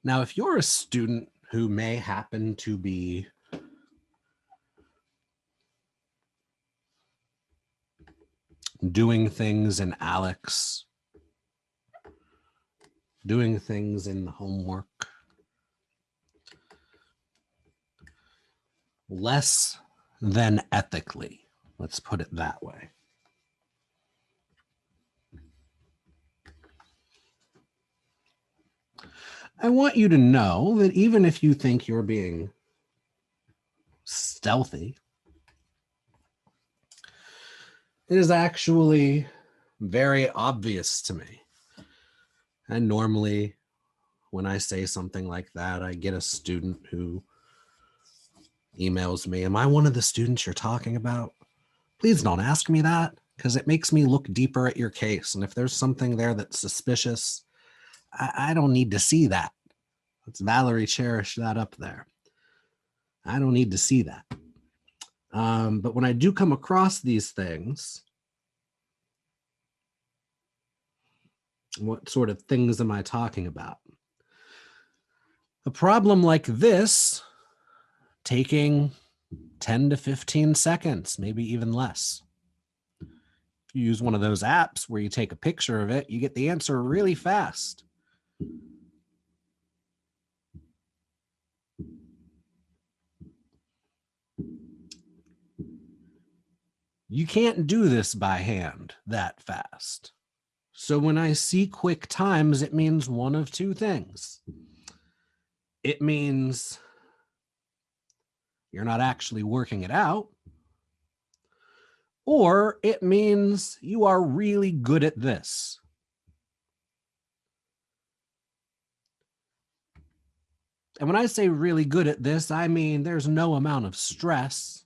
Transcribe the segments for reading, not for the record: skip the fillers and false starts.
Now, if you're a student who may happen to be doing things in Alex, doing things in the homework, less than ethically, let's put it that way. I want you to know that even if you think you're being stealthy, it is actually very obvious to me. And normally when I say something like that, I get a student who emails me, am I one of the students you're talking about? Please don't ask me that, because it makes me look deeper at your case. And if there's something there that's suspicious, I don't need to see that. Let's Valerie cherish that up there. I don't need to see that. But when I do come across these things, what sort of things am I talking about? A problem like this, taking 10 to 15 seconds, maybe even less. If you use one of those apps where you take a picture of it, you get the answer really fast. You can't do this by hand that fast. So when I see quick times, it means one of two things. It means you're not actually working it out, or it means you are really good at this. And when I say really good at this, I mean there's no amount of stress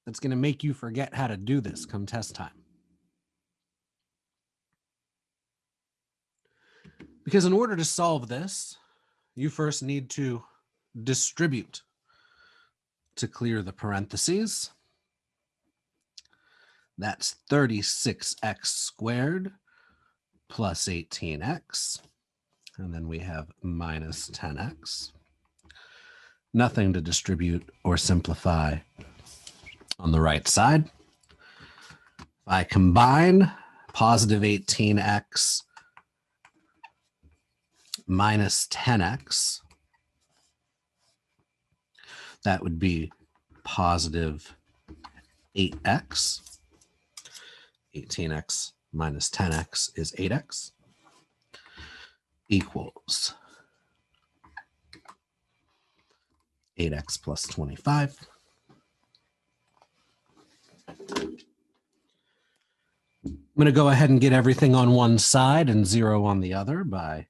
that's going to make you forget how to do this come test time. Because in order to solve this, you first need to distribute to clear the parentheses. That's 36x squared plus 18x. And then we have minus 10x. Nothing to distribute or simplify on the right side. If I combine positive 18x minus 10x, that would be positive 8x. 18x minus 10x is 8x, equals 8x plus 25. I'm going to go ahead and get everything on one side and 0 on the other by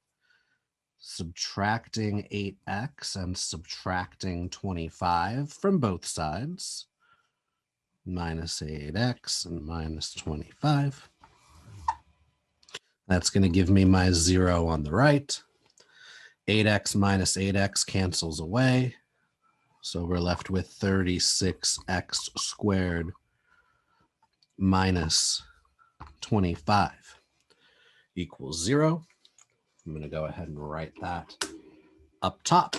subtracting 8x and subtracting 25 from both sides. Minus 8x and minus 25. That's going to give me my 0 on the right. 8x minus 8x cancels away. So we're left with 36x squared minus 25 equals 0. I'm going to go ahead and write that up top.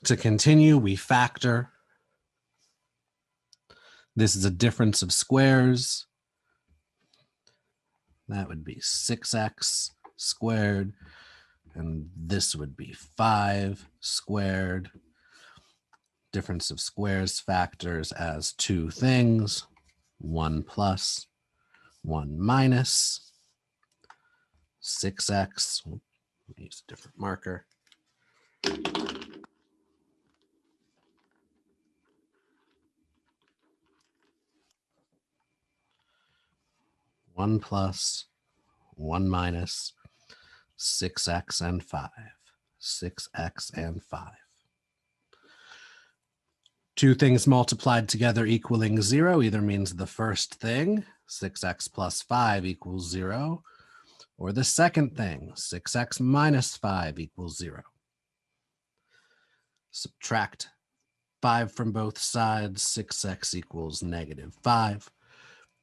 To continue, we factor. This is a difference of squares. That would be 6x squared, and this would be 5 squared. Difference of squares factors as two things, 1 plus, 1 minus. 6x, use a different marker. 1 plus, 1 minus, 6x and 5. 6x and 5. Two things multiplied together equaling 0 either means the first thing, 6x plus 5 equals 0, Or the second thing, 6x minus 5 equals 0. Subtract 5 from both sides, 6x equals negative 5.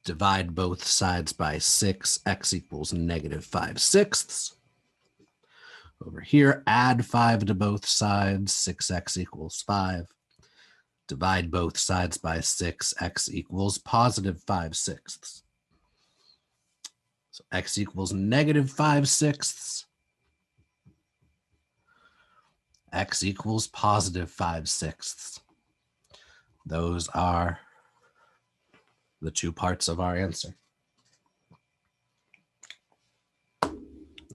Divide both sides by 6, x equals negative 5/6. Over here, add 5 to both sides, 6x equals 5. Divide both sides by 6, x equals positive 5/6. So x equals negative 5/6. X equals positive 5/6. Those are the two parts of our answer.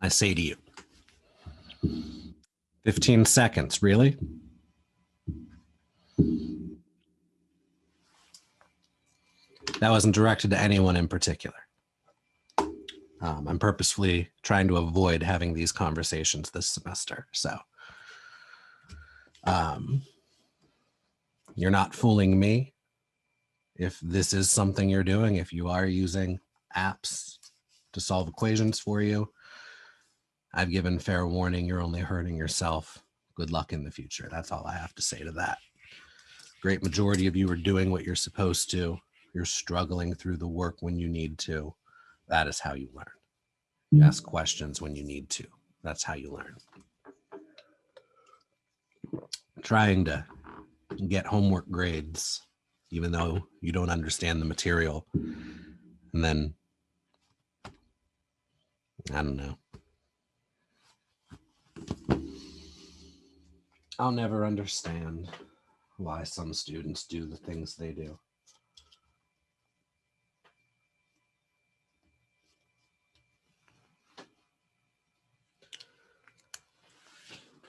I say to you, 15 seconds, really? That wasn't directed to anyone in particular. I'm purposefully trying to avoid having these conversations this semester. So you're not fooling me. If this is something you're doing, if you are using apps to solve equations for you, I've given fair warning, you're only hurting yourself. Good luck in the future. That's all I have to say to that. Great majority of you are doing what you're supposed to. You're struggling through the work when you need to. That is how you learn. You ask questions when you need to. That's how you learn. Trying to get homework grades, even though you don't understand the material. And then, I don't know. I'll never understand why some students do the things they do.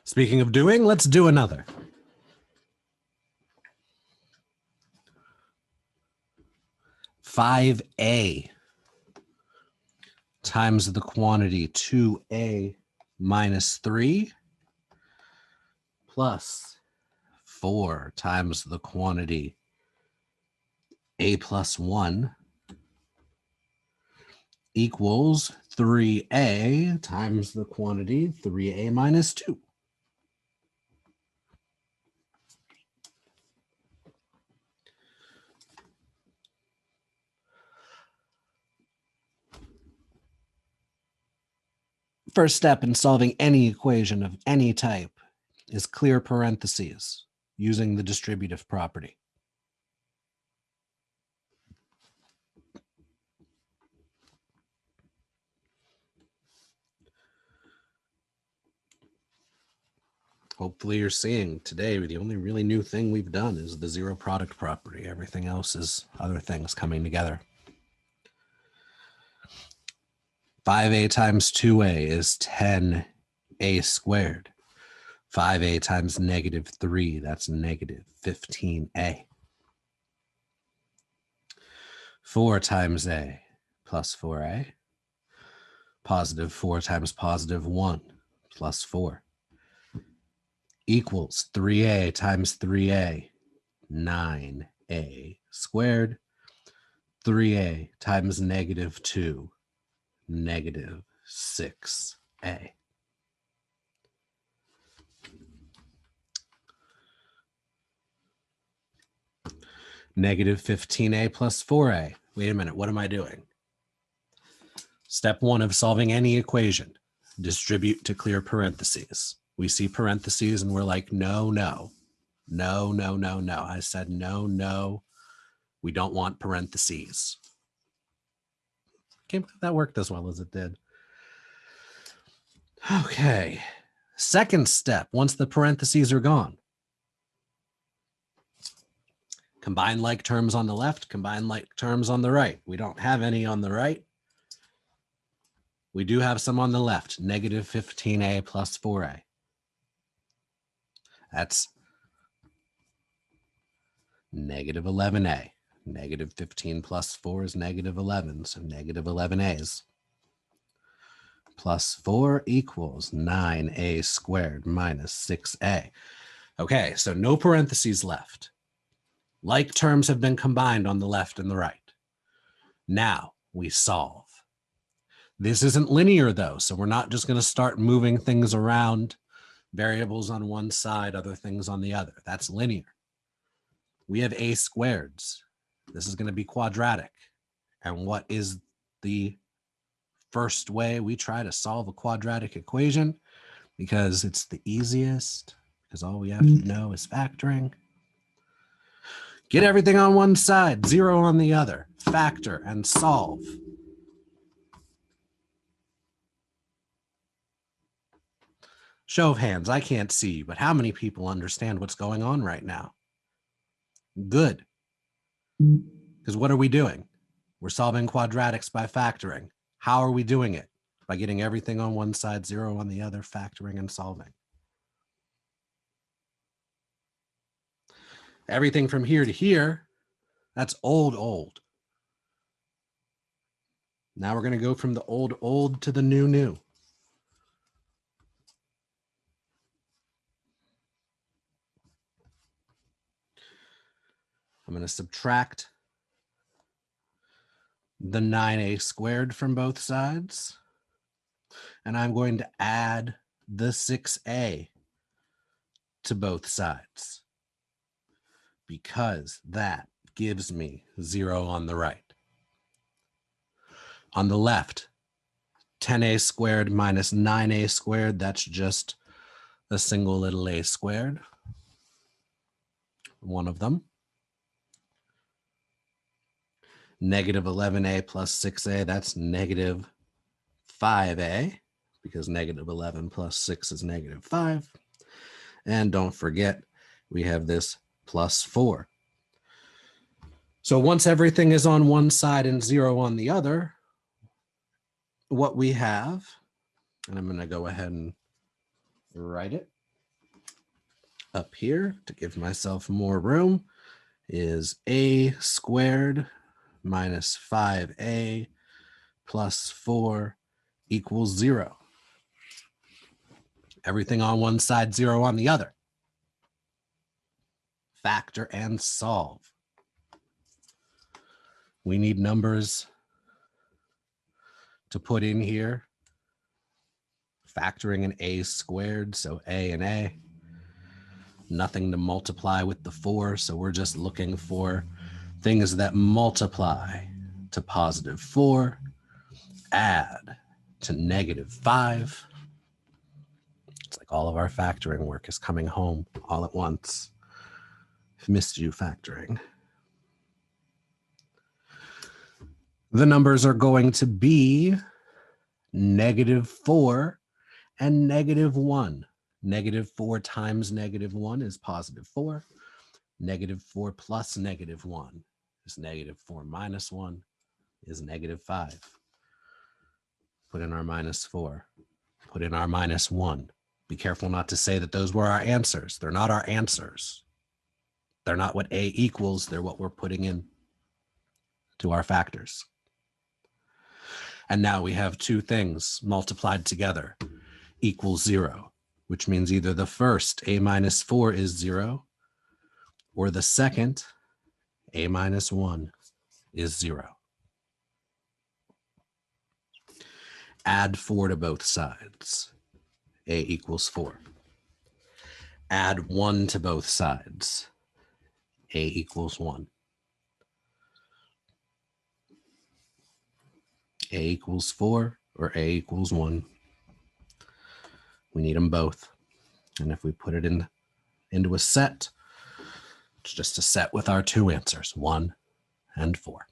Speaking of doing, let's do another. (5a) times the quantity 2a minus 3 plus 4 times the quantity a plus 1 equals 3a times the quantity 3a minus 2. First step in solving any equation of any type is clear parentheses using the distributive property. Hopefully you're seeing today the only really new thing we've done is the zero product property. Everything else is other things coming together. 5a times 2a is 10a squared. 5a times negative 3, that's negative 15a. 4 times a plus 4a. Positive 4 times positive 1 plus 4 equals 3a times 3a, 9a squared. 3a times negative 2, negative 6a. Negative 15a plus 4a. Wait a minute, what am I doing? Step 1 of solving any equation, distribute to clear parentheses. We see parentheses and we're like, no, no, no, no, no, no. I said, no, no, we don't want parentheses. Can't believe that worked as well as it did. Okay, second step, once the parentheses are gone, combine like terms on the left, combine like terms on the right. We don't have any on the right. We do have some on the left, negative 15a plus 4a. That's negative 11a. Negative 15 plus 4 is negative 11, so negative 11a's. Plus 4 equals 9a squared minus 6a. Okay, so no parentheses left. Like terms have been combined on the left and the right. Now we solve. This isn't linear though, so we're not just going to start moving things around, variables on one side, other things on the other. That's linear. We have a squareds. This is going to be quadratic. And what is the first way we try to solve a quadratic equation? Because it's the easiest, because all we have to know is factoring. Get everything on one side, 0 on the other, factor and solve. Show of hands, I can't see you, but how many people understand what's going on right now? Good. Because what are we doing? We're solving quadratics by factoring. How are we doing it? By getting everything on one side, 0 on the other, factoring and solving. Everything from here to here, that's old. Now we're going to go from the old to the new. I'm going to subtract the 9a squared from both sides. And I'm going to add the 6a to both sides, because that gives me 0 on the right. On the left, 10a squared minus 9a squared, that's just a single little a squared, one of them. Negative 11a plus 6a, that's negative 5a, because negative 11 plus 6 is negative 5. And don't forget, we have this plus 4. So once everything is on one side and 0 on the other, what we have, and I'm going to go ahead and write it up here to give myself more room, is a squared minus 5a plus 4 equals 0. Everything on one side, 0 on the other. Factor and solve. We need numbers to put in here. Factoring an a squared, so a and a. Nothing to multiply with the 4, so we're just looking for things that multiply to positive 4, add to negative 5. It's like all of our factoring work is coming home all at once. I've missed you factoring. The numbers are going to be negative 4 and negative 1. Negative 4 times negative 1 is positive 4. Negative 4 plus negative 1 is negative 4 minus 1 is negative 5. Put in our minus 4. Put in our minus 1. Be careful not to say that those were our answers. They're not our answers. They're not what a equals. They're what we're putting in to our factors. And now we have two things multiplied together equals 0, which means either the first a minus 4 is 0, or the second a minus 1 is 0. Add 4 to both sides. A equals 4. Add 1 to both sides. A equals 1. A equals 4 or A equals 1. We need them both. And if we put it into a set, it's just a set with our two answers, 1 and 4.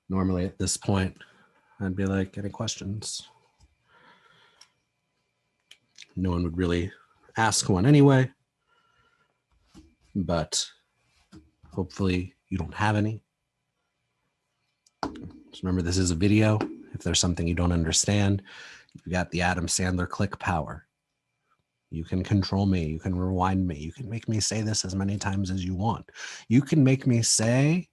Normally at this point, I'd be like, any questions? No one would really ask one anyway, but hopefully you don't have any. Just remember, this is a video. If there's something you don't understand, you've got the Adam Sandler click power. You can control me. You can rewind me. You can make me say this as many times as you want. You can make me say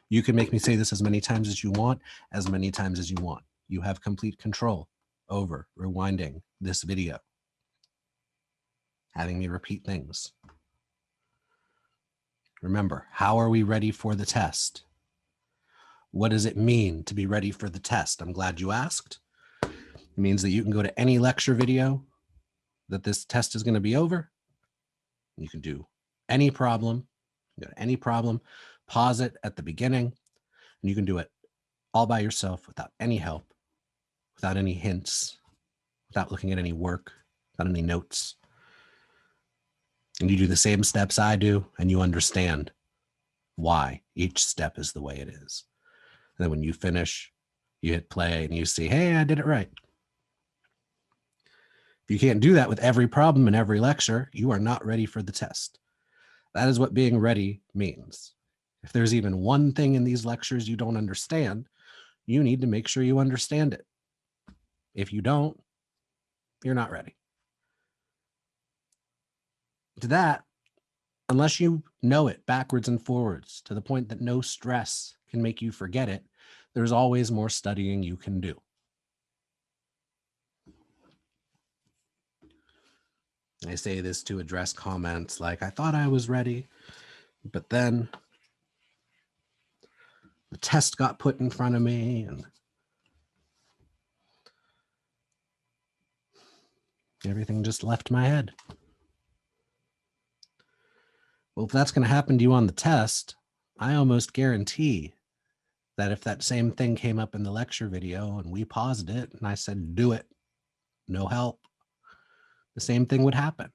this as many times as you want, as many times as you want. You have complete control over rewinding this video. having me repeat things. Remember, how are we ready for the test? What does it mean to be ready for the test? I'm glad you asked. It means that you can go to any lecture video that this test is going to be over. You can do any problem, go to any problem, pause it at the beginning, and you can do it all by yourself without any help, without any hints, without looking at any work, without any notes. And you do the same steps I do, and you understand why each step is the way it is. And then when you finish, you hit play and you see, hey, I did it right. If you can't do that with every problem in every lecture, you are not ready for the test. That is what being ready means. If there's even one thing in these lectures you don't understand, you need to make sure you understand it. If you don't, you're not ready. To that, unless you know it backwards and forwards to the point that no stress can make you forget it, there's always more studying you can do. I say this to address comments like, I thought I was ready, but then the test got put in front of me and everything just left my head. Well, if that's going to happen to you on the test, I almost guarantee that if that same thing came up in the lecture video and we paused it and I said, do it, no help, the same thing would happen.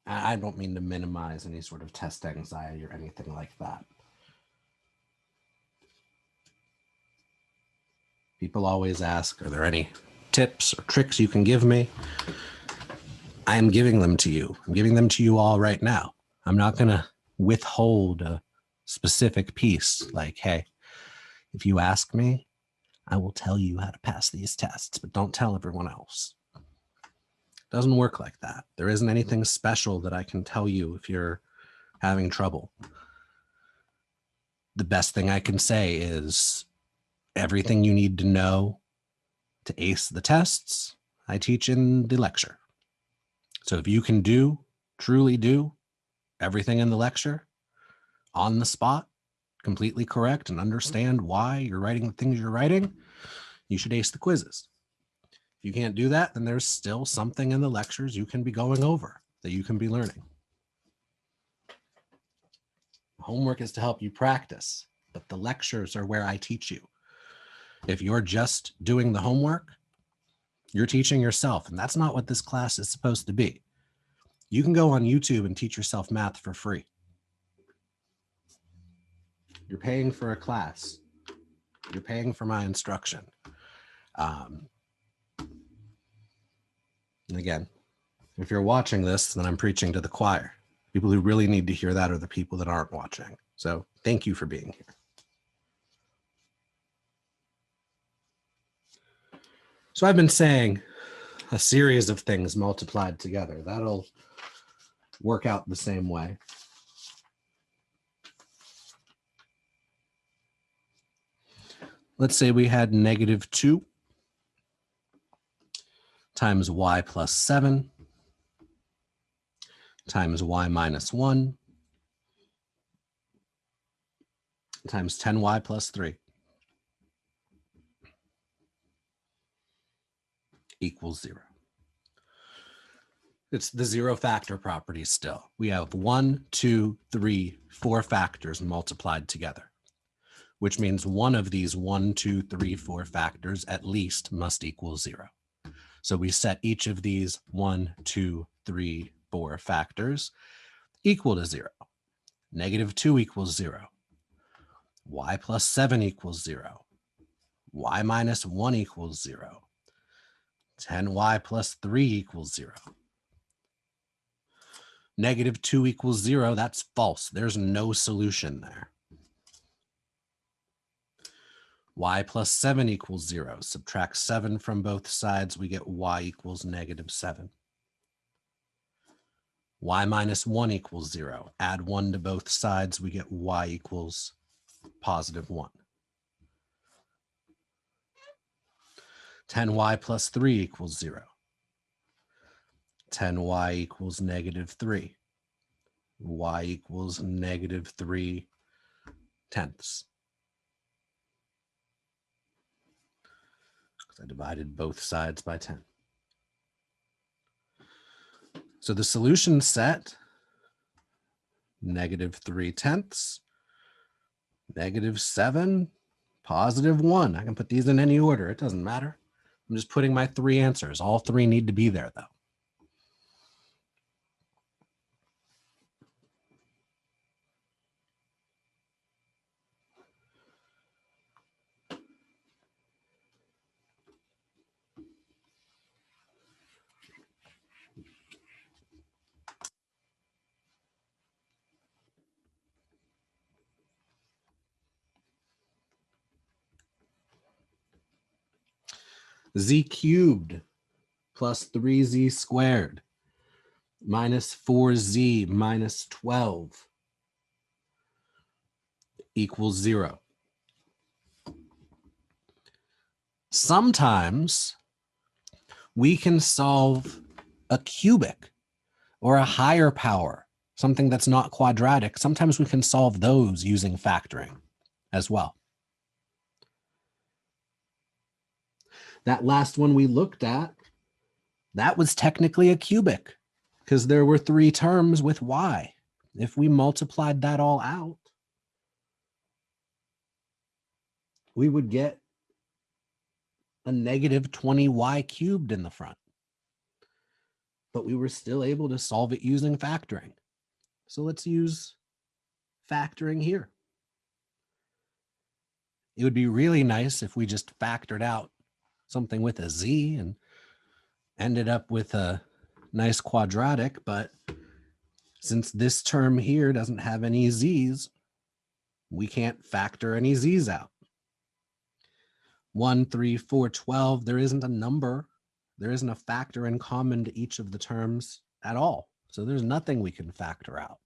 I don't mean to minimize any sort of test anxiety or anything like that. People always ask, are there any tips or tricks you can give me? I am giving them to you. I'm giving them to you all right now. I'm not going to withhold a specific piece like, hey, if you ask me, I will tell you how to pass these tests, but don't tell everyone else. It doesn't work like that. There isn't anything special that I can tell you if you're having trouble. The best thing I can say is everything you need to know to ace the tests, I teach in the lecture. So if you can truly do everything in the lecture on the spot, completely correct, and understand why you're writing the things you're writing, you should ace the quizzes. If you can't do that, then there's still something in the lectures you can be going over that you can be learning. Homework is to help you practice, but the lectures are where I teach you. If you're just doing the homework, you're teaching yourself, and that's not what this class is supposed to be. You can go on YouTube and teach yourself math for free. You're paying for a class. You're paying for my instruction. And again, if you're watching this, then I'm preaching to the choir. People who really need to hear that are the people that aren't watching. So thank you for being here. So I've been saying a series of things multiplied together. That'll work out the same way. Let's say we had -2 times y plus 7 times y minus 1 times 10y plus 3 equals 0. It's the zero factor property still. We have 1, 2, 3, 4 factors multiplied together, which means one of these 1, 2, 3, 4 factors at least must equal 0. So we set each of these 1, 2, 3, 4 factors equal to 0. -2 equals 0. Y plus 7 equals 0. Y minus 1 equals 0. 10y plus 3 equals 0. -2 equals 0, that's false. There's no solution there. Y plus 7 equals 0. Subtract 7 from both sides, we get y equals -7. Y minus 1 equals 0. Add 1 to both sides, we get y equals +1. 10y plus 3 equals 0. 10y equals negative 3. Y equals negative 3 tenths. Because I divided both sides by 10. So the solution set, negative 3 tenths, negative 7, positive 1. I can put these in any order. It doesn't matter. I'm just putting my 3 answers. All 3 need to be there, though. Z cubed plus 3z squared minus 4z minus 12 equals 0. Sometimes we can solve a cubic or a higher power, something that's not quadratic. Sometimes we can solve those using factoring as well. That last one we looked at, that was technically a cubic because there were 3 terms with y. If we multiplied that all out, we would get a negative 20y cubed in the front. But we were still able to solve it using factoring. So let's use factoring here. It would be really nice if we just factored out something with a z and ended up with a nice quadratic, but since this term here doesn't have any z's, we can't factor any z's out. 1, 3, 4, 12, there isn't a number. There isn't a factor in common to each of the terms at all. So there's nothing we can factor out.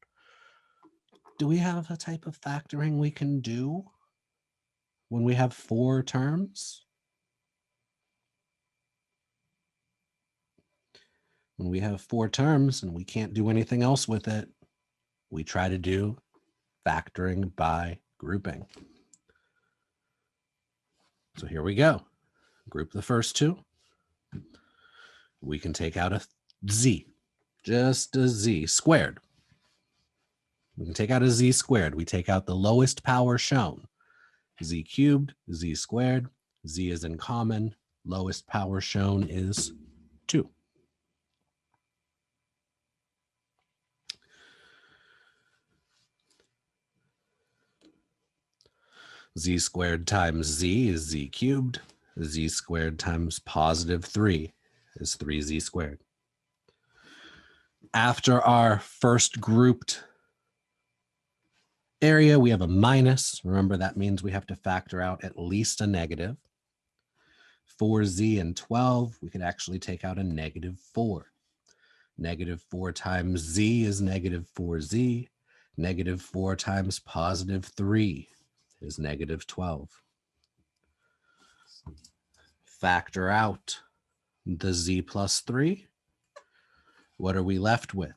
Do we have a type of factoring we can do when we have 4 terms? When we have 4 terms and we can't do anything else with it, we try to do factoring by grouping. So here we go. Group the first 2. We can take out a z, just a z squared. We can take out a z squared. We take out the lowest power shown. Z cubed, z squared, z is in common. Lowest power shown is 2. Z squared times z is z cubed. Z squared times positive 3 is 3z squared. After our first grouped area, we have a minus. Remember, that means we have to factor out at least a negative. 4z and 12, we could actually take out a negative 4. Negative 4 times z is negative 4z. Negative 4 times positive 3 is negative 12. Factor out the z plus 3. What are we left with?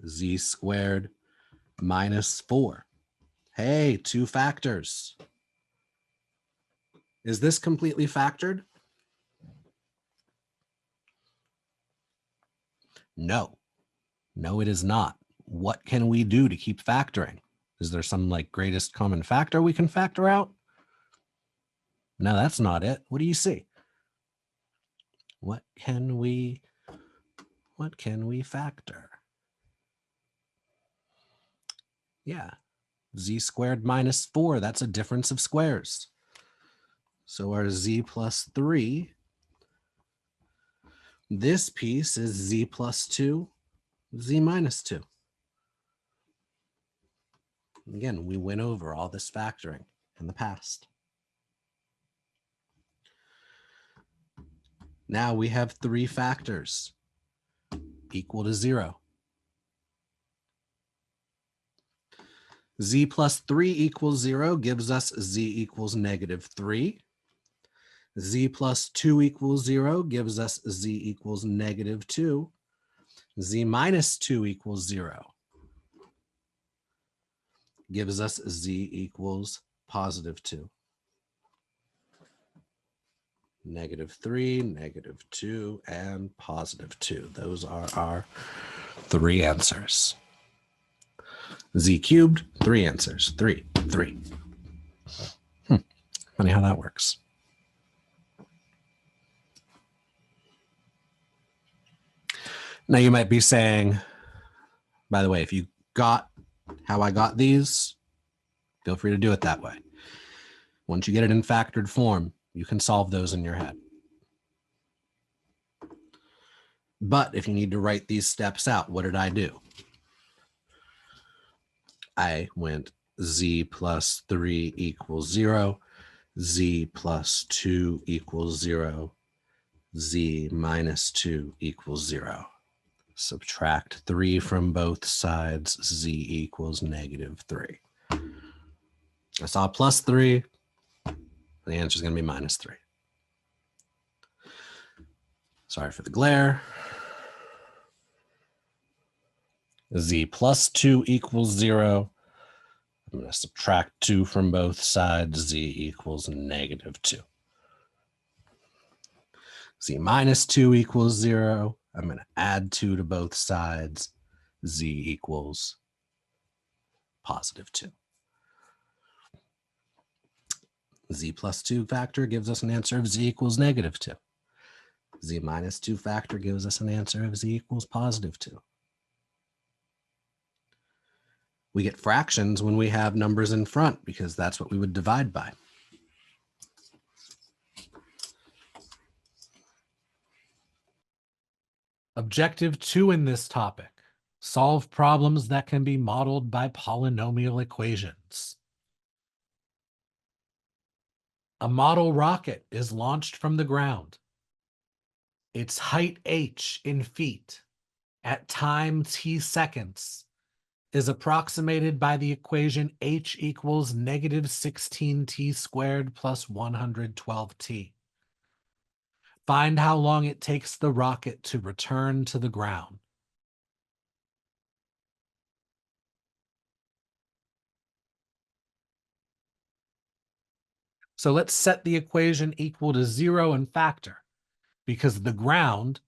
Z squared minus 4. Hey, 2 factors. Is this completely factored? No. No, it is not. What can we do to keep factoring? Is there some like greatest common factor we can factor out? No, that's not it. What do you see? What can we factor? Yeah, z squared minus 4, that's a difference of squares. So our z plus 3, this piece is z plus 2, z minus 2. Again, we went over all this factoring in the past. Now we have 3 factors equal to 0. Z plus 3 equals 0 gives us z equals negative 3. Z plus 2 equals 0 gives us Z equals negative 2. Z minus 2 equals 0 gives us Z equals positive 2. Negative 3, negative 2, and positive 2. Those are our 3 answers. Z cubed, 3 answers. 3, 3. Funny how that works. Now you might be saying, by the way, if you got how I got these, feel free to do it that way. Once you get it in factored form, you can solve those in your head. But if you need to write these steps out, what did I do? I went Z plus 3 equals 0, Z plus 2 equals 0, Z minus 2 equals 0. Subtract 3 from both sides, Z equals negative 3. I saw plus 3. The answer is going to be minus 3. Sorry for the glare. Z plus 2 equals 0. I'm going to subtract 2 from both sides. Z equals negative 2. Z minus 2 equals 0. I'm going to add 2 to both sides. Z equals positive 2. Z plus 2 factor gives us an answer of Z equals negative 2. Z minus 2 factor gives us an answer of Z equals positive 2. We get fractions when we have numbers in front because that's what we would divide by. Objective 2 in this topic: solve problems that can be modeled by polynomial equations. A model rocket is launched from the ground. Its height h in feet at time t seconds is approximated by the equation h equals negative 16t squared plus 112t. Find how long it takes the rocket to return to the ground. So let's set the equation equal to 0 and factor, because the ground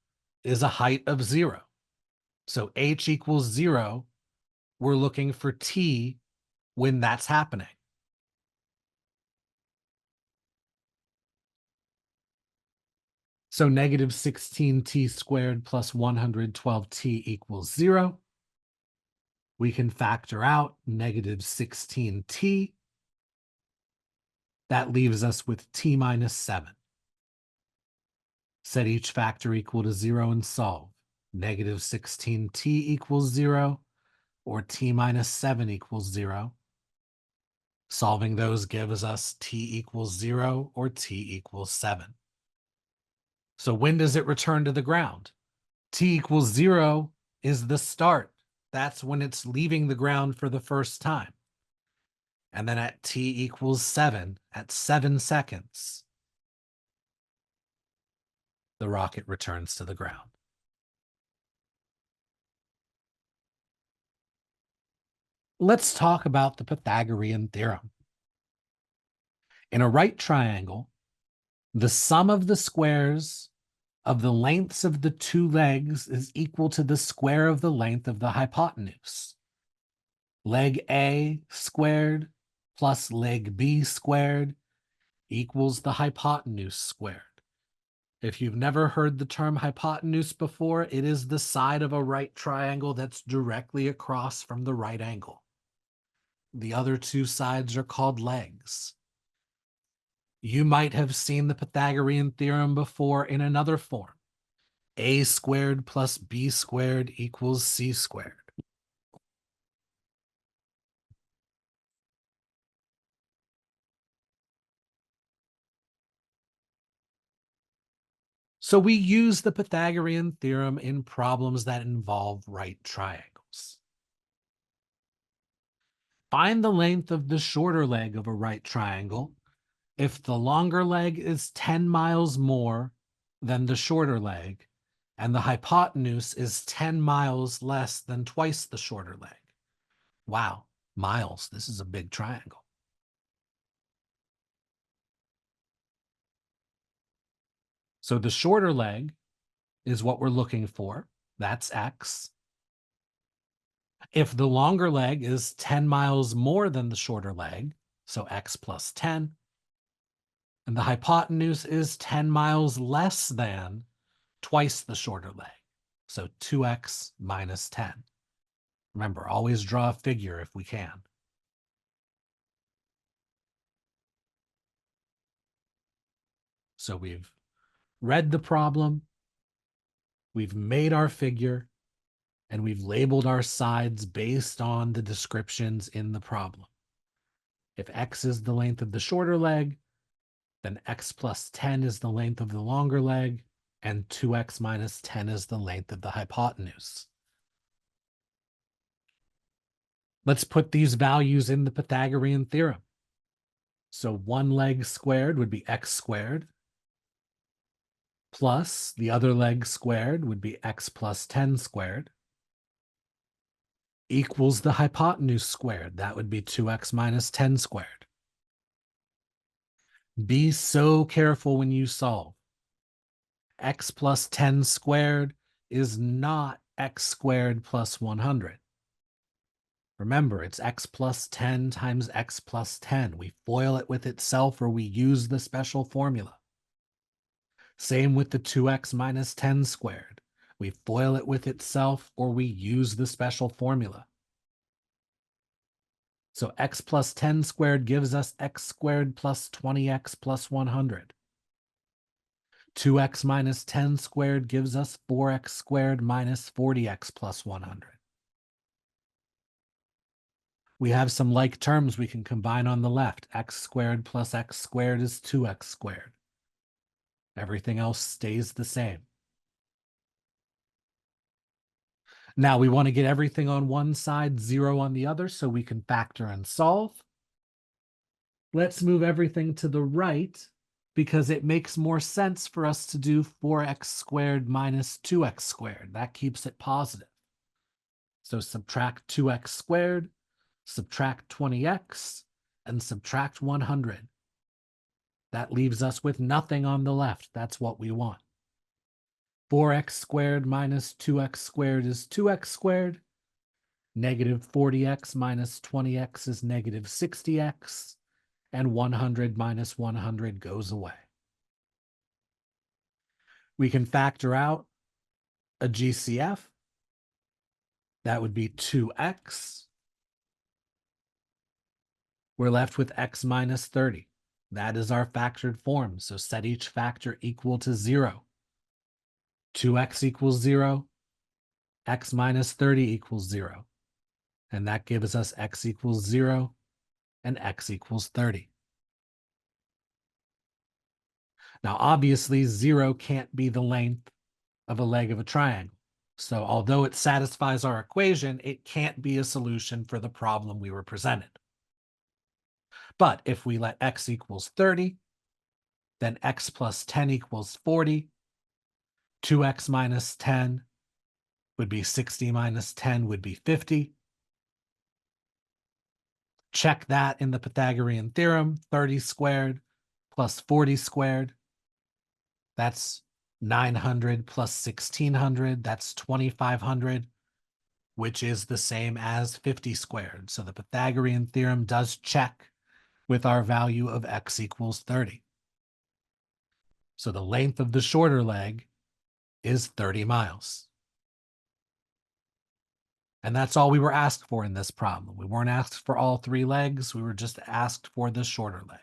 is a height of 0. So h equals 0. We're looking for t when that's happening. So negative 16t squared plus 112t equals 0. We can factor out negative 16t. That leaves us with t minus 7. Set each factor equal to 0 and solve. Negative 16t equals 0, or t minus 7 equals 0. Solving those gives us t equals 0 or t equals 7. So when does it return to the ground? T equals 0 is the start. That's when it's leaving the ground for the first time. And then at t equals 7, at 7 seconds, the rocket returns to the ground. Let's talk about the Pythagorean theorem. In a right triangle, the sum of the squares of the lengths of the two legs is equal to the square of the length of the hypotenuse. Leg A squared plus leg B squared equals the hypotenuse squared. If you've never heard the term hypotenuse before, it is the side of a right triangle that's directly across from the right angle. The other two sides are called legs. You might have seen the Pythagorean theorem before in another form. A squared plus B squared equals C squared. So we use the Pythagorean theorem in problems that involve right triangles. Find the length of the shorter leg of a right triangle If the longer leg is 10 miles more than the shorter leg, and the hypotenuse is 10 miles less than twice the shorter leg. Wow, miles. This is a big triangle. So the shorter leg is what we're looking for. That's x. If the longer leg is 10 miles more than the shorter leg, so x plus 10, and the hypotenuse is 10 miles less than twice the shorter leg, so 2x minus 10. Remember, always draw a figure if we can. So we've read the problem, we've made our figure, and we've labeled our sides based on the descriptions in the problem. If x is the length of the shorter leg, then x plus 10 is the length of the longer leg, and 2x minus 10 is the length of the hypotenuse. Let's put these values in the Pythagorean theorem. So 1 leg squared would be x squared, plus the other leg squared would be x plus 10 squared, equals the hypotenuse squared. That would be 2x minus 10 squared. Be so careful when you solve. X plus 10 squared is not x squared plus 100. Remember, it's x plus 10 times x plus 10. We FOIL it with itself or we use the special formula. Same with the 2x minus 10 squared. We FOIL it with itself or we use the special formula. So x plus 10 squared gives us x squared plus 20x plus 100. 2x minus 10 squared gives us 4x squared minus 40x plus 100. We have some like terms we can combine on the left. X squared plus x squared is 2x squared. Everything else stays the same. Now we want to get everything on one side, 0 on the other, so we can factor and solve. Let's move everything to the right because it makes more sense for us to do 4x squared minus 2x squared. That keeps it positive. So subtract 2x squared, subtract 20x, and subtract 100. That leaves us with nothing on the left. That's what we want. 4x squared minus 2x squared is 2x squared. Negative 40x minus 20x is negative 60x. And 100 minus 100 goes away. We can factor out a GCF. That would be 2x. We're left with x minus 30. That is our factored form, so set each factor equal to 0. 2x equals 0, x minus 30 equals 0. And that gives us x equals 0 and x equals 30. Now, obviously, 0 can't be the length of a leg of a triangle. So although it satisfies our equation, it can't be a solution for the problem we were presented. But if we let x equals 30, then x plus 10 equals 40. 2x minus 10 would be 60 minus 10 would be 50. Check that in the Pythagorean theorem. 30 squared plus 40 squared. That's 900 plus 1600. That's 2500, which is the same as 50 squared. So the Pythagorean theorem does check with our value of x equals 30. So the length of the shorter leg is 30 miles. And that's all we were asked for in this problem. We weren't asked for all 3 legs. We were just asked for the shorter leg.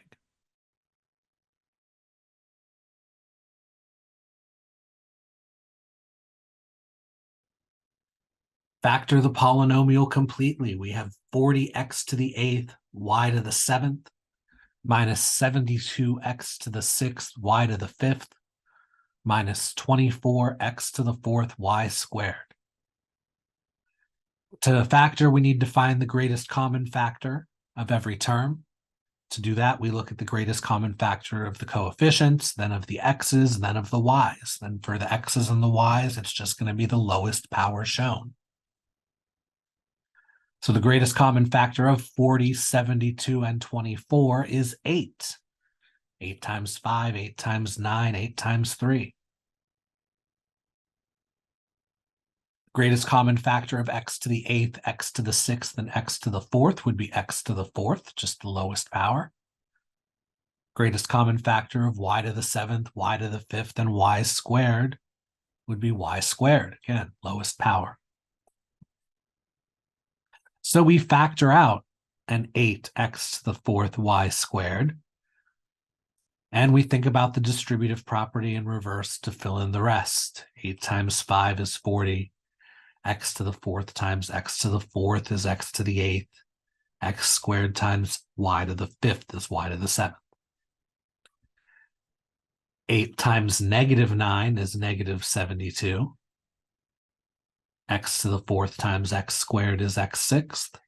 Factor the polynomial completely. We have 40x to the 8th, y to the 7th, minus 72x to the 6th, y to the 5th, minus 24x to the 4th, y squared. To factor, we need to find the greatest common factor of every term. To do that, we look at the greatest common factor of the coefficients, then of the x's, then of the y's. Then for the x's and the y's, it's just going to be the lowest power shown. So the greatest common factor of 40, 72, and 24 is 8. 8 times 5, 8 times 9, 8 times 3. Greatest common factor of x to the 8th, x to the 6th, and x to the 4th would be x to the 4th, just the lowest power. Greatest common factor of y to the 7th, y to the 5th, and y squared would be y squared. Again, lowest power. So we factor out an 8x to the 4th y squared, and we think about the distributive property in reverse to fill in the rest. 8 times 5 is 40. X to the 4th times x to the 4th is x to the 8th. X squared times y to the 5th is y to the 7th. 8 times -9 is -72. X to the 4th times x squared is x sixth.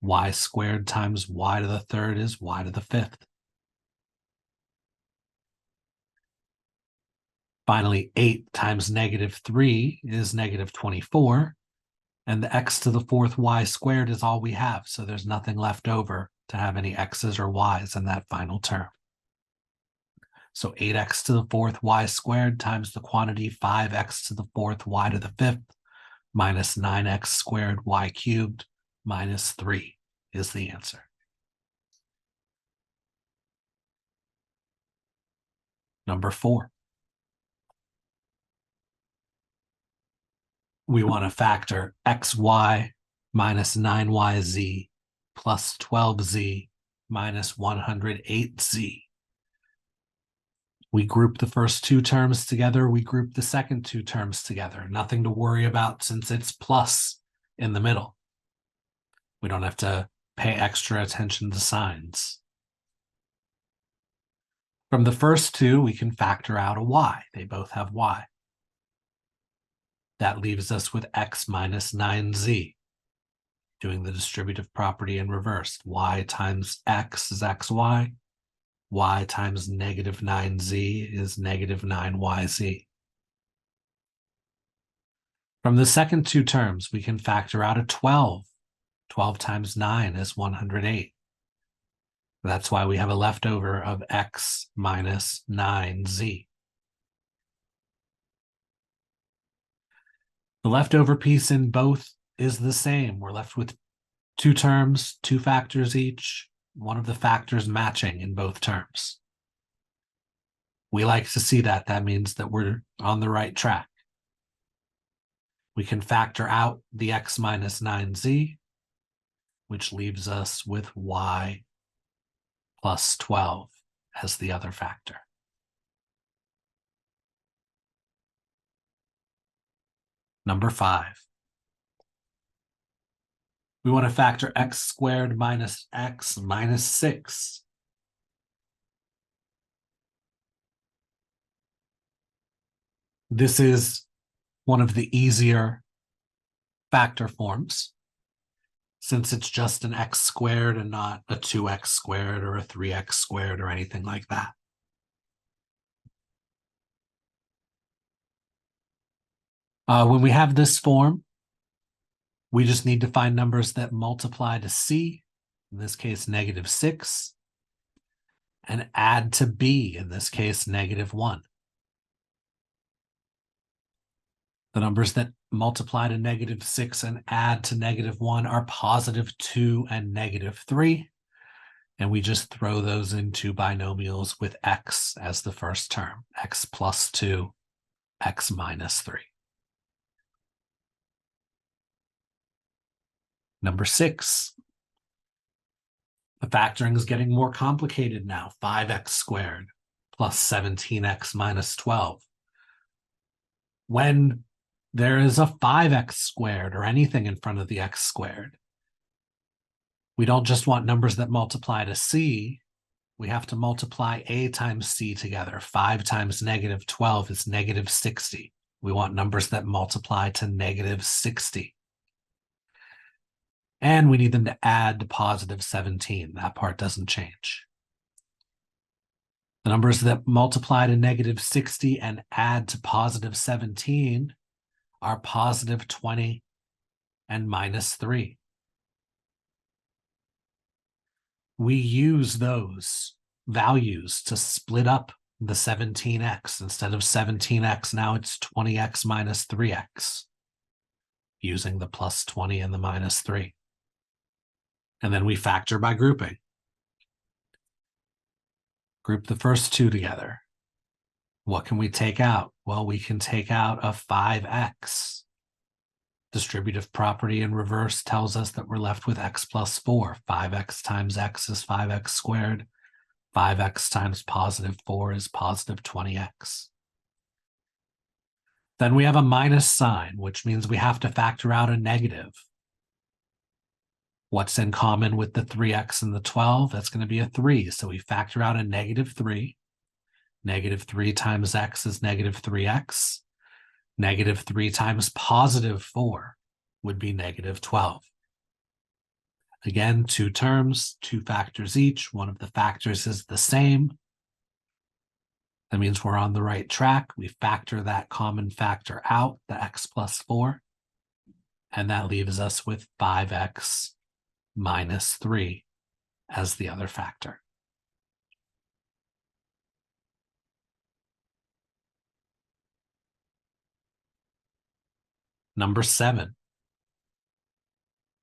Y squared times y to the 3rd is y to the 5th. Finally, 8 times -3 is -24. And the x to the 4th y squared is all we have. So there's nothing left over to have any x's or y's in that final term. So 8x to the 4th y squared times the quantity 5x to the 4th y to the 5th minus 9x squared y cubed minus 3 is the answer. Number 4. We want to factor xy minus 9yz plus 12z minus 108z. We group the first two terms together. We group the second two terms together. Nothing to worry about since it's plus in the middle. We don't have to pay extra attention to signs. From the first two, we can factor out a y. They both have y. That leaves us with x minus 9z. Doing the distributive property in reverse. Y times x is xy. Y times -9z is -9yz. From the second two terms, we can factor out a 12. 12 times 9 is 108. That's why we have a leftover of x minus 9z. The leftover piece in both is the same. We're left with two terms, two factors each, one of the factors matching in both terms. We like to see that. That means that we're on the right track. We can factor out the x minus 9z, which leaves us with y plus 12 as the other factor. Number 5. We want to factor x squared minus x minus 6. This is one of the easier factor forms, since it's just an x squared and not a 2x squared or a 3x squared or anything like that. When we have this form, we just need to find numbers that multiply to c, in this case -6, and add to b, in this case -1. The numbers that multiply to -6 and add to -1 are +2 and -3, and we just throw those into binomials with x as the first term, x plus 2, x minus 3. Number 6. The factoring is getting more complicated now. 5x squared plus 17x minus 12. When there is a 5x squared or anything in front of the x squared, we don't just want numbers that multiply to c. We have to multiply a times c together. 5 times -12 is -60. We want numbers that multiply to -60. And we need them to add to positive 17. That part doesn't change. The numbers that multiply to negative 60 and add to positive 17 are positive 20 and minus 3. We use those values to split up the 17x. Instead of 17x, now it's 20x minus 3x, using the plus 20 and the minus 3. And then we factor by grouping. Group the first two together. What can we take out? Well, we can take out a 5x. Distributive property in reverse tells us that we're left with x plus 4. 5x times x is 5x squared. 5x times positive 4 is positive 20x. Then we have a minus sign, which means we have to factor out a negative. What's in common with the 3x and the 12? That's going to be a 3. So we factor out a negative 3. Negative 3 times x is negative 3x. Negative 3 times positive 4 would be negative 12. Again, two terms, two factors each. One of the factors is the same. That means we're on the right track. We factor that common factor out, the x plus 4, and that leaves us with 5x minus 3 as the other factor. Number 7,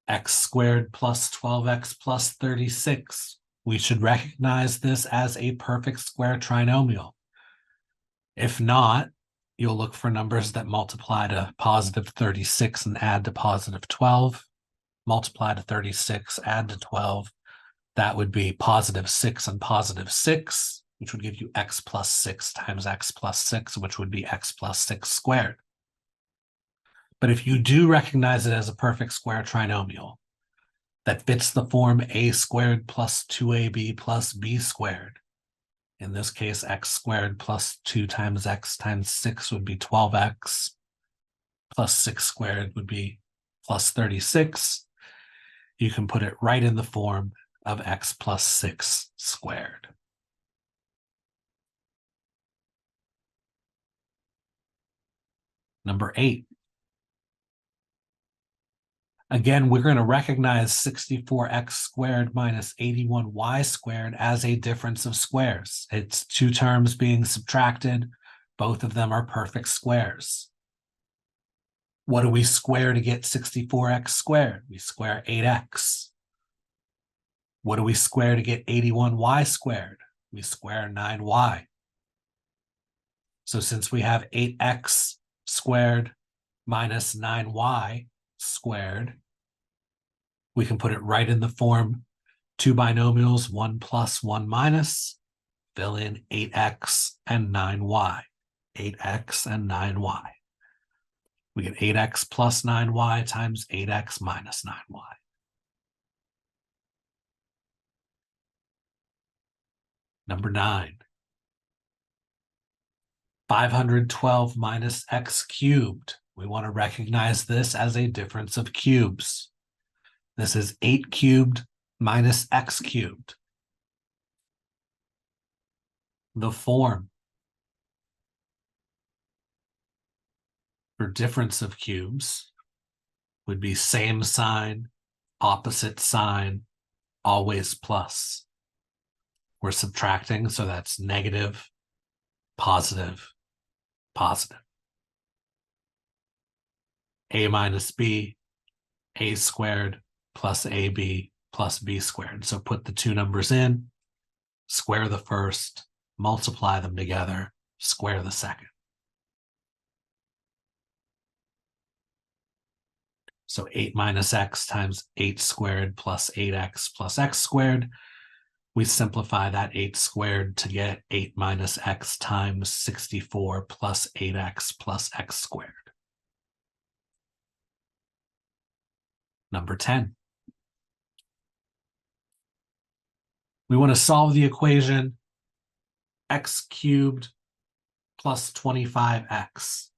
x squared plus 12x plus 36. We should recognize this as a perfect square trinomial. If not, you'll look for numbers that multiply to positive 36 and add to positive 12. Multiply to 36, add to 12. That would be positive 6 and positive 6, which would give you x plus 6 times x plus 6, which would be x plus 6 squared. But if you do recognize it as a perfect square trinomial that fits the form a squared plus 2ab plus b squared, in this case, x squared plus 2 times x times 6 would be 12x, plus 6 squared would be plus 36. You can put it right in the form of x plus 6 squared. Number 8. Again, we're going to recognize 64x squared minus 81y squared as a difference of squares. It's two terms being subtracted. Both of them are perfect squares. What do we square to get 64x squared? We square 8x. What do we square to get 81y squared? We square 9y. So since we have 8x squared minus 9y squared, we can put it right in the form two binomials, 1 plus 1 minus, fill in 8x and 9y. 8x and 9y. We get 8x plus 9y times 8x minus 9y. Number 9. 512 minus x cubed. We want to recognize this as a difference of cubes. This is 8 cubed minus x cubed. The form for difference of cubes would be same sign, opposite sign, always plus. We're subtracting, so that's negative, positive, positive. A minus b, a squared plus ab plus b squared. So put the two numbers in, square the first, multiply them together, square the second. So 8 minus x times 8 squared plus 8x plus x squared. We simplify that 8 squared to get 8 minus x times 64 plus 8x plus x squared. Number 10. We want to solve the equation x cubed plus 25x.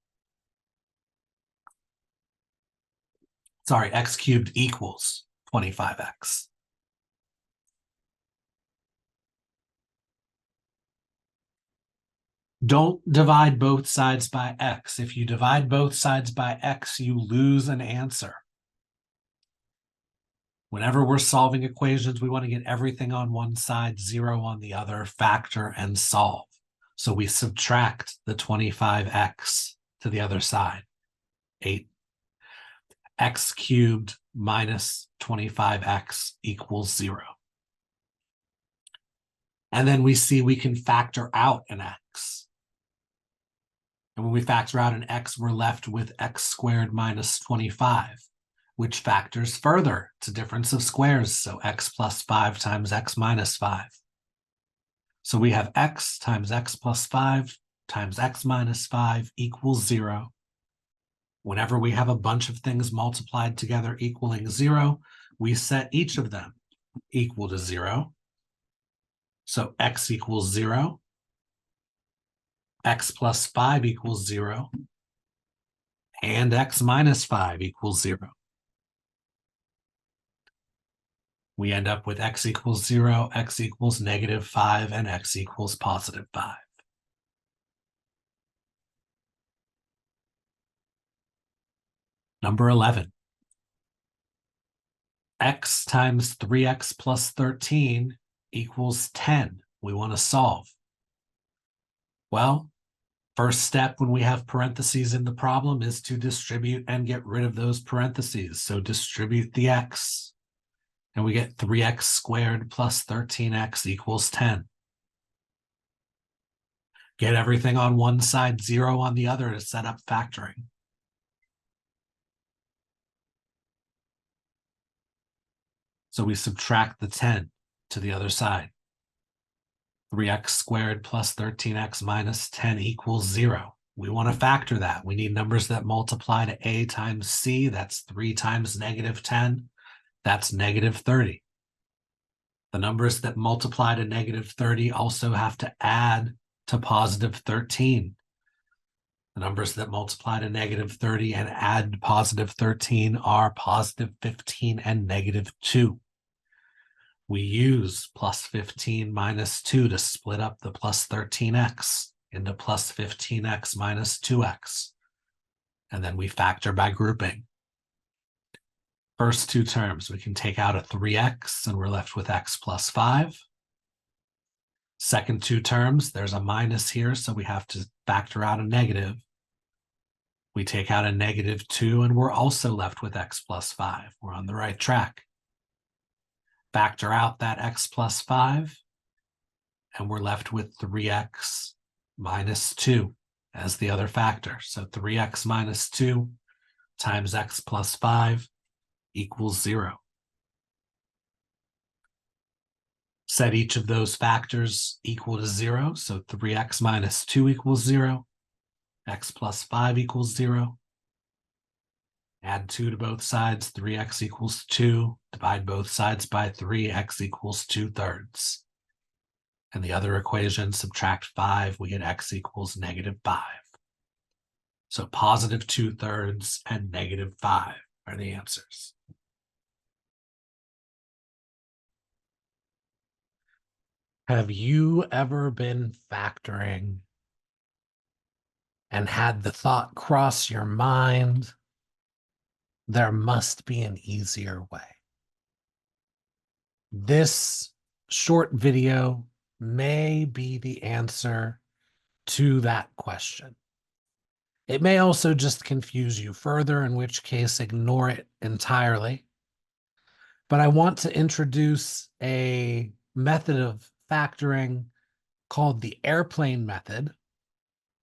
Sorry, x cubed equals 25x. Don't divide both sides by x. If you divide both sides by x, you lose an answer. Whenever we're solving equations, we want to get everything on one side, 0 on the other, factor, and solve. So we subtract the 25x to the other side, 8. X cubed minus 25x equals 0. And then we see we can factor out an x. And when we factor out an x, we're left with x squared minus 25, which factors further to difference of squares. So x plus 5 times x minus 5. So we have x times x plus 5 times x minus 5 equals 0. Whenever we have a bunch of things multiplied together equaling 0, we set each of them equal to 0. So x equals 0. X plus 5 equals 0. And x minus 5 equals 0. We end up with x equals 0, x equals negative 5, and x equals positive 5. Number 11. X times 3x plus 13 equals 10. We want to solve. Well, first step when we have parentheses in the problem is to distribute and get rid of those parentheses. So distribute the x, and we get 3x squared plus 13x equals 10. Get everything on one side, 0 on the other to set up factoring. So we subtract the 10 to the other side. 3x squared plus 13x minus 10 equals 0. We want to factor that. We need numbers that multiply to a times c. That's 3 times negative 10. That's negative 30. The numbers that multiply to negative 30 also have to add to positive 13. The numbers that multiply to negative 30 and add to positive 13 are positive 15 and negative 2. We use plus 15 minus 2 to split up the plus 13x into plus 15x minus 2x. And then we factor by grouping. First two terms, we can take out a 3x and we're left with x plus 5. Second two terms, there's a minus here, so we have to factor out a negative. We take out a negative 2 and we're also left with x plus 5. We're on the right track. Factor out that x plus 5, and we're left with 3x minus 2 as the other factor. So 3x minus 2 times x plus 5 equals 0. Set each of those factors equal to 0. So 3x minus 2 equals 0. X plus 5 equals 0. Add 2 to both sides, 3x equals 2. Divide both sides by 3, x equals 2/3. And the other equation, subtract 5, we get x equals negative 5. So positive 2/3 and negative 5 are the answers. Have you ever been factoring and had the thought cross your mind, there must be an easier way? This short video may be the answer to that question. It may also just confuse you further, in which case ignore it entirely. But I want to introduce a method of factoring called the airplane method.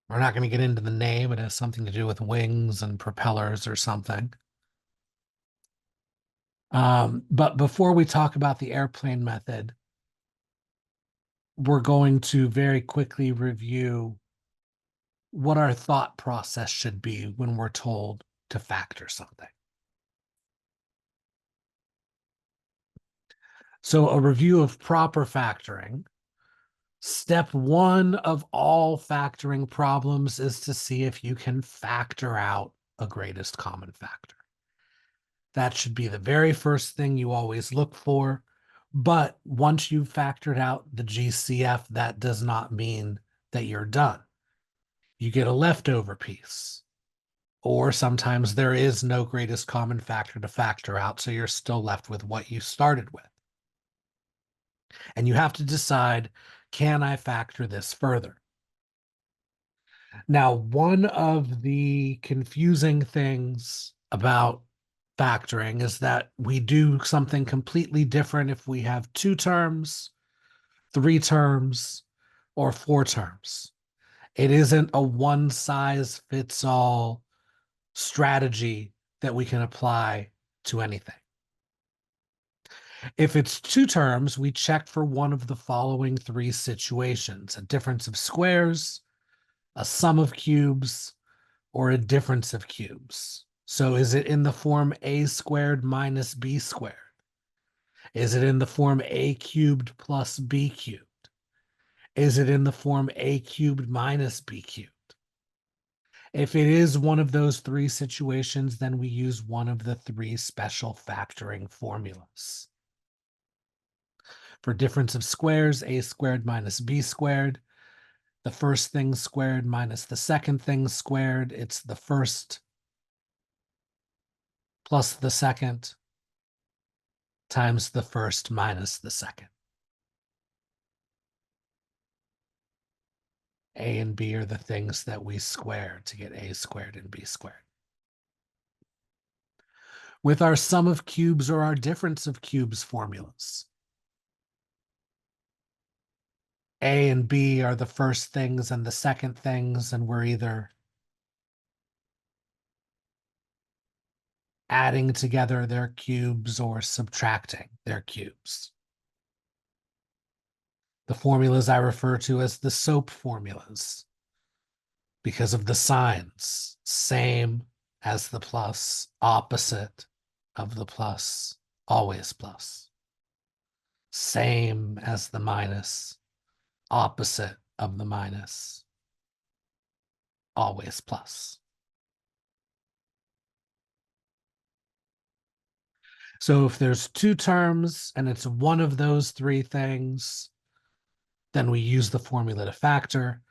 We're not going to get into the name. It has something to do with wings and propellers or something. But before we talk about the airplane method, we're going to very quickly review what our thought process should be when we're told to factor something. So a review of proper factoring. Step 1 of all factoring problems is to see if you can factor out a greatest common factor. That should be the very first thing you always look for. But once you've factored out the GCF, that does not mean that you're done. You get a leftover piece. Or sometimes there is no greatest common factor to factor out, so you're still left with what you started with. And you have to decide, can I factor this further? Now, one of the confusing things about factoring is that we do something completely different if we have 2 terms, 3 terms, or 4 terms. It isn't a one size fits all strategy that we can apply to anything. If it's 2 terms, we check for one of the following 3 situations: a difference of squares, a sum of cubes, or a difference of cubes. So is it in the form a squared minus b squared? Is it in the form a cubed plus b cubed? Is it in the form a cubed minus b cubed? If it is one of those 3 situations, then we use one of the 3 special factoring formulas. For difference of squares, a squared minus b squared, the first thing squared minus the second thing squared, it's the first plus the second times the first minus the second. A and b are the things that we square to get a squared and b squared. With our sum of cubes or our difference of cubes formulas, a and b are the first things and the second things, and we're either adding together their cubes or subtracting their cubes. The formulas I refer to as the SOAP formulas because of the signs: same as the plus, opposite of the plus, always plus. Same as the minus, opposite of the minus, always plus. So if there's 2 terms and it's one of those 3 things, then we use the formula to factor.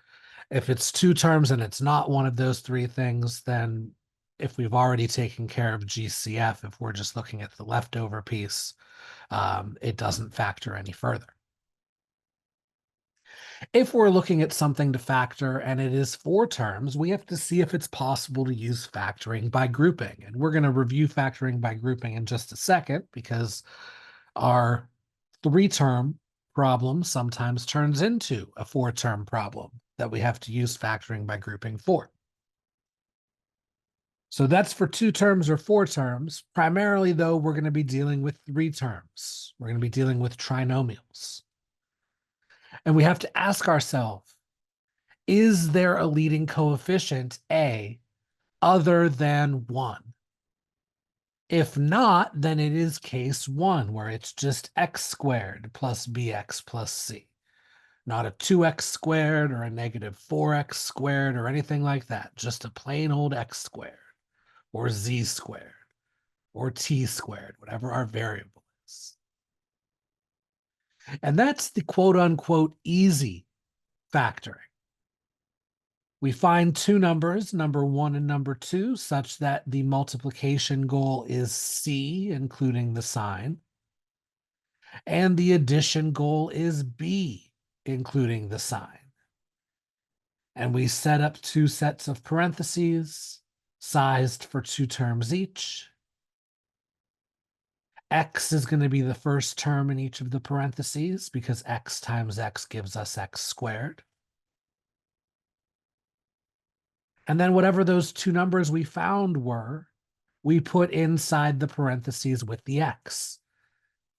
If it's 2 terms and it's not one of those 3 things, then if we've already taken care of GCF, if we're just looking at the leftover piece, it doesn't factor any further. If we're looking at something to factor and it is 4 terms, we have to see if it's possible to use factoring by grouping. And we're going to review factoring by grouping in just a second, because our 3-term problem sometimes turns into a 4-term problem that we have to use factoring by grouping for. So that's for 2 terms or 4 terms. Primarily, though, we're going to be dealing with 3 terms. We're going to be dealing with trinomials. And we have to ask ourselves, is there a leading coefficient, A, other than 1? If not, then it is case 1, where it's just x squared plus bx plus c. Not a 2x squared or a negative 4x squared or anything like that. Just a plain old x squared or z squared or t squared, whatever our variable is. And that's the quote unquote easy factoring. We find 2 numbers, number 1 and number 2, such that the multiplication goal is c, including the sign, and the addition goal is b, including the sign. And we set up 2 sets of parentheses, sized for 2 terms each. X is going to be the first term in each of the parentheses, because x times x gives us x squared. And then whatever those 2 numbers we found were, we put inside the parentheses with the x,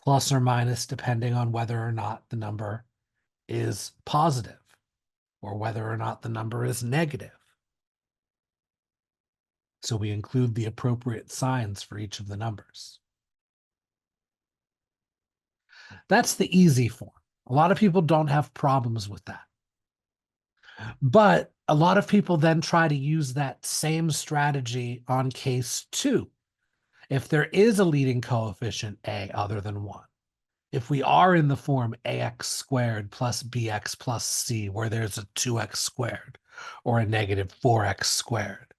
plus or minus depending on whether or not the number is positive or whether or not the number is negative. So we include the appropriate signs for each of the numbers. That's the easy form. A lot of people don't have problems with that. But a lot of people then try to use that same strategy on case 2. if there is a leading coefficient a other than 1, if we are in the form ax squared plus bx plus c, where there's a 2x squared or a negative 4x squared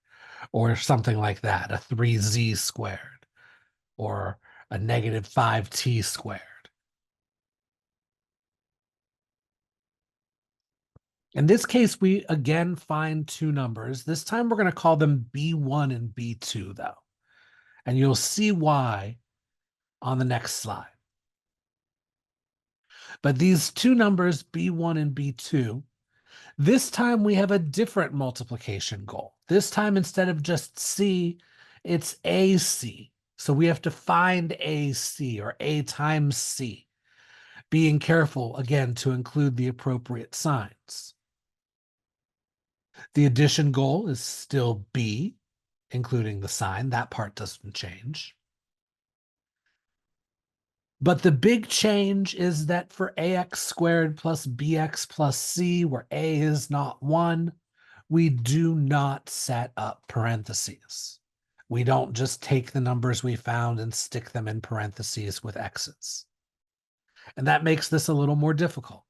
or something like that, a 3z squared or a negative 5t squared. In this case, we again find two numbers. This time we're going to call them B1 and B2, though. And you'll see why on the next slide. But these two numbers, B1 and B2, this time we have a different multiplication goal. This time, instead of just C, it's AC. So we have to find AC, or A times C, being careful, again, to include the appropriate signs. The addition goal is still B, including the sign. That part doesn't change. But the big change is that for ax squared plus bx plus c, where a is not 1, we do not set up parentheses. We don't just take the numbers we found and stick them in parentheses with x's. And that makes this a little more difficult.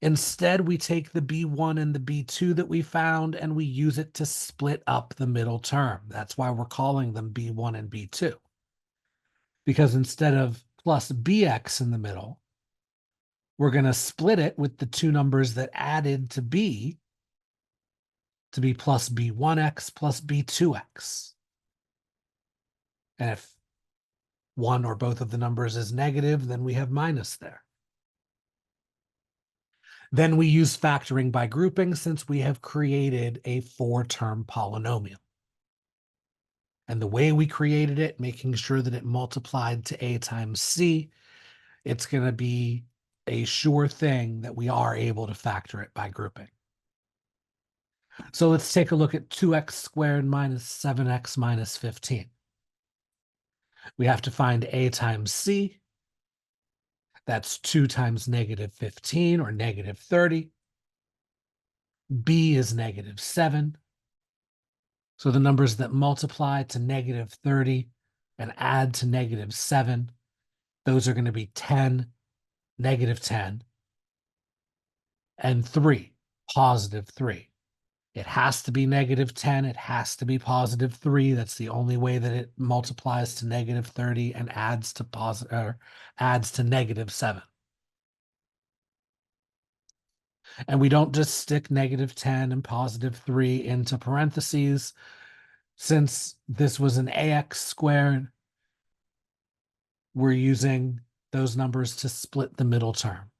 Instead, we take the B1 and the B2 that we found and we use it to split up the middle term. That's why we're calling them B1 and B2. Because instead of plus bx in the middle, we're going to split it with the two numbers that added to be plus b1x plus b2x. And if one or both of the numbers is negative, then we have minus there. Then we use factoring by grouping since we have created a 4-term polynomial. And the way we created it, making sure that it multiplied to a times c, it's going to be a sure thing that we are able to factor it by grouping. So let's take a look at 2x squared minus 7x minus 15. We have to find a times c. That's 2 times negative 15, or negative 30. B is negative 7. So the numbers that multiply to negative 30 and add to negative 7, those are going to be 10, negative 10, and 3, positive 3. It has to be negative 10. It has to be positive 3. That's the only way that it multiplies to negative 30 and adds to negative 7. And we don't just stick negative 10 and positive 3 into parentheses. Since this was an ax squared, we're using those numbers to split the middle term.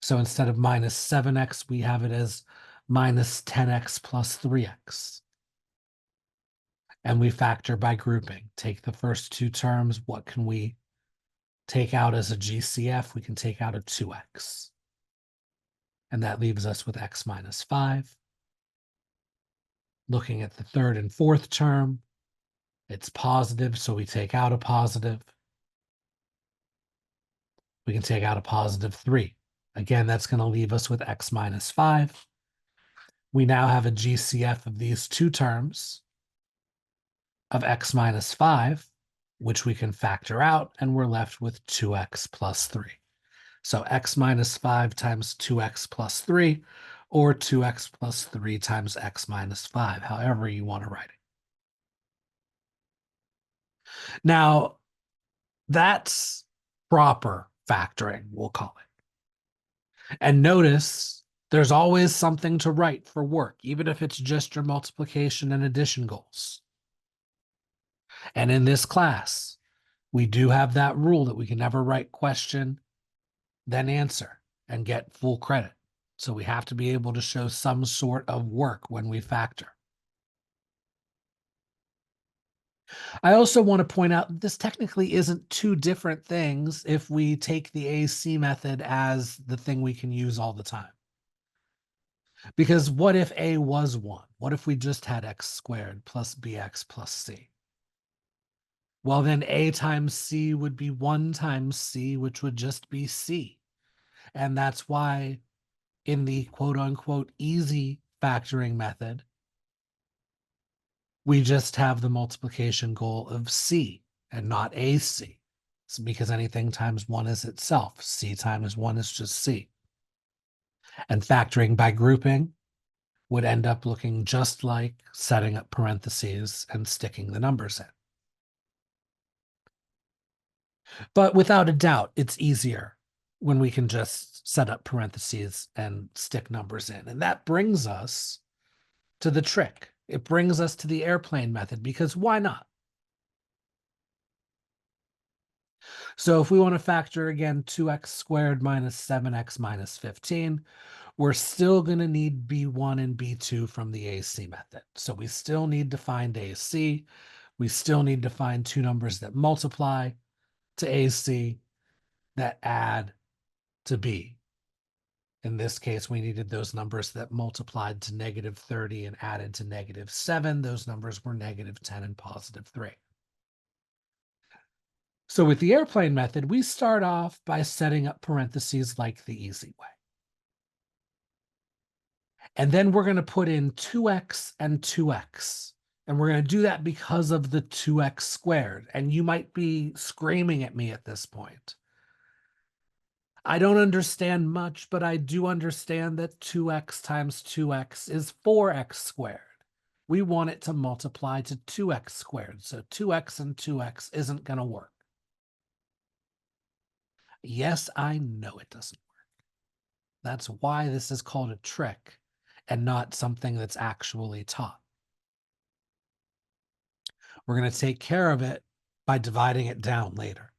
So instead of minus 7x, we have it as minus 10x plus 3x. And we factor by grouping. Take the first two terms. What can we take out as a GCF? We can take out a 2x. And that leaves us with x minus 5. Looking at the third and fourth term, it's positive, so we take out a positive. We can take out a positive 3. Again, that's going to leave us with x minus 5. We now have a GCF of these two terms of x minus 5, which we can factor out, and we're left with 2x plus 3. So x minus 5 times 2x plus 3, or 2x plus 3 times x minus 5, however you want to write it. Now, that's proper factoring, we'll call it. And notice there's always something to write for work, even if it's just your multiplication and addition goals. And in this class, we do have that rule that we can never write question, then answer, and get full credit. So we have to be able to show some sort of work when we factor. I also want to point out this technically isn't two different things if we take the AC method as the thing we can use all the time. Because what if A was 1? What if we just had x squared plus bx plus c? Well, then A times C would be 1 times C, which would just be C. And that's why in the quote-unquote easy factoring method, We just have the multiplication goal of C and not AC. It's because anything times 1 is itself. C times 1 is just C. And factoring by grouping would end up looking just like setting up parentheses and sticking the numbers in. But without a doubt, it's easier when we can just set up parentheses and stick numbers in. And that brings us to the trick. It brings us to the airplane method, because why not? So if we want to factor again 2x squared minus 7x minus 15, we're still going to need B1 and B2 from the AC method. So we still need to find AC. We still need to find two numbers that multiply to AC that add to B. In this case, we needed those numbers that multiplied to negative 30 and added to negative 7. Those numbers were negative 10 and positive 3. So with the airplane method, we start off by setting up parentheses like the easy way. And then we're going to put in 2x and 2x. And we're going to do that because of the 2x squared. And you might be screaming at me at this point. I don't understand much, but I do understand that 2x times 2x is 4x squared. We want it to multiply to 2x squared. So 2x and 2x isn't going to work. Yes, I know it doesn't work. That's why this is called a trick and not something that's actually taught. We're going to take care of it by dividing it down later.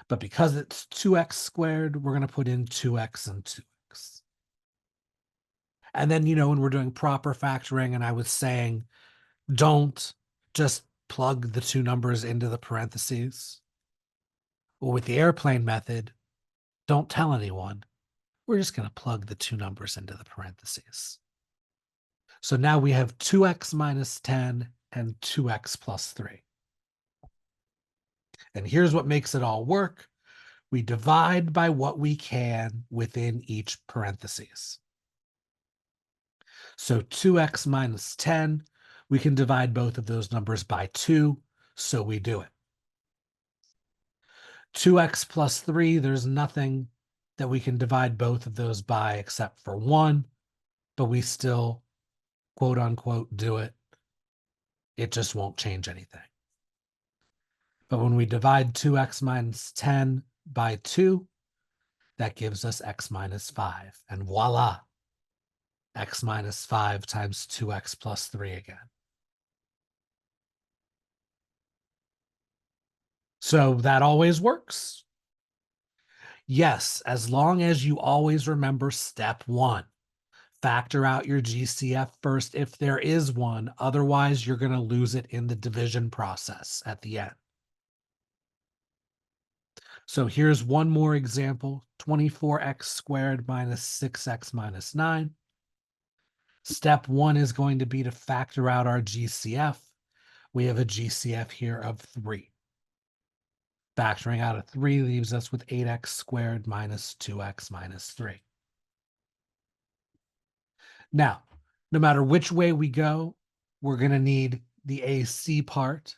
But because it's 2x squared, we're going to put in 2x and 2x. And then, when we're doing proper factoring and I was saying, don't just plug the two numbers into the parentheses. Well, with the airplane method, don't tell anyone. We're just going to plug the two numbers into the parentheses. So now we have 2x minus 10 and 2x plus 3. And here's what makes it all work. We divide by what we can within each parentheses. So 2x minus 10, we can divide both of those numbers by 2, so we do it. 2x plus 3, there's nothing that we can divide both of those by except for 1, but we still, quote unquote, do it. It just won't change anything. But when we divide 2x minus 10 by 2, that gives us x minus 5. And voila, x minus 5 times 2x plus 3 again. So that always works. Yes, as long as you always remember step 1. Factor out your GCF first if there is one. Otherwise, you're going to lose it in the division process at the end. So here's one more example, 24x squared minus 6x minus 9. Step 1 is going to be to factor out our GCF. We have a GCF here of 3. Factoring out a 3 leaves us with 8x squared minus 2x minus 3. Now, no matter which way we go, we're going to need the AC part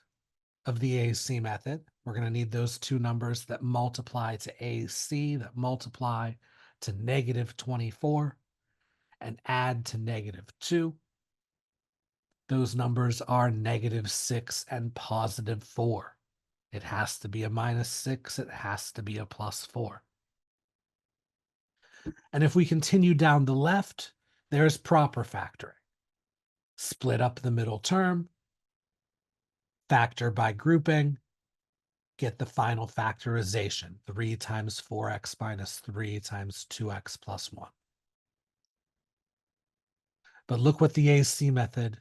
of the AC method. We're going to need those two numbers that multiply to AC, that multiply to negative 24 and add to negative 2. Those numbers are negative 6 and positive 4. It has to be a minus 6. It has to be a plus 4. And if we continue down the left, there's proper factoring. Split up the middle term, factor by grouping, get the final factorization, 3 times 4x minus 3 times 2x plus 1. But look what the AC method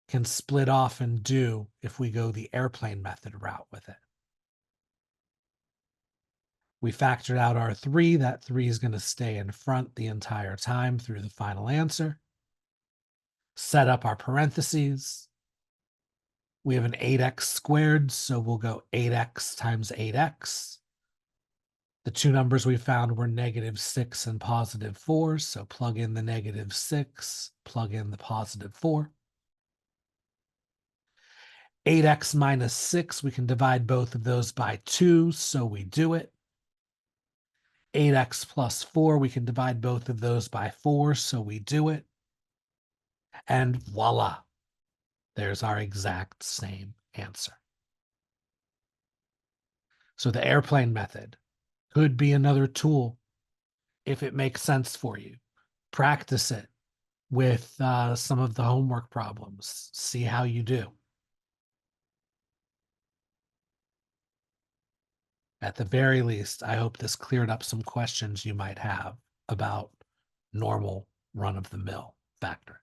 can split off and do if we go the airplane method route with it. We factored out our 3. That 3 is going to stay in front the entire time through the final answer. Set up our parentheses. We have an 8x squared, so we'll go 8x times 8x. The two numbers we found were -6 and +4, so plug in the -6, plug in the +4. 8x minus 6, we can divide both of those by 2, so we do it. 8x plus 4, we can divide both of those by 4, so we do it. And voila, there's our exact same answer. So the airplane method could be another tool if it makes sense for you. Practice it with some of the homework problems. See how you do. At the very least, I hope this cleared up some questions you might have about normal run-of-the-mill factoring.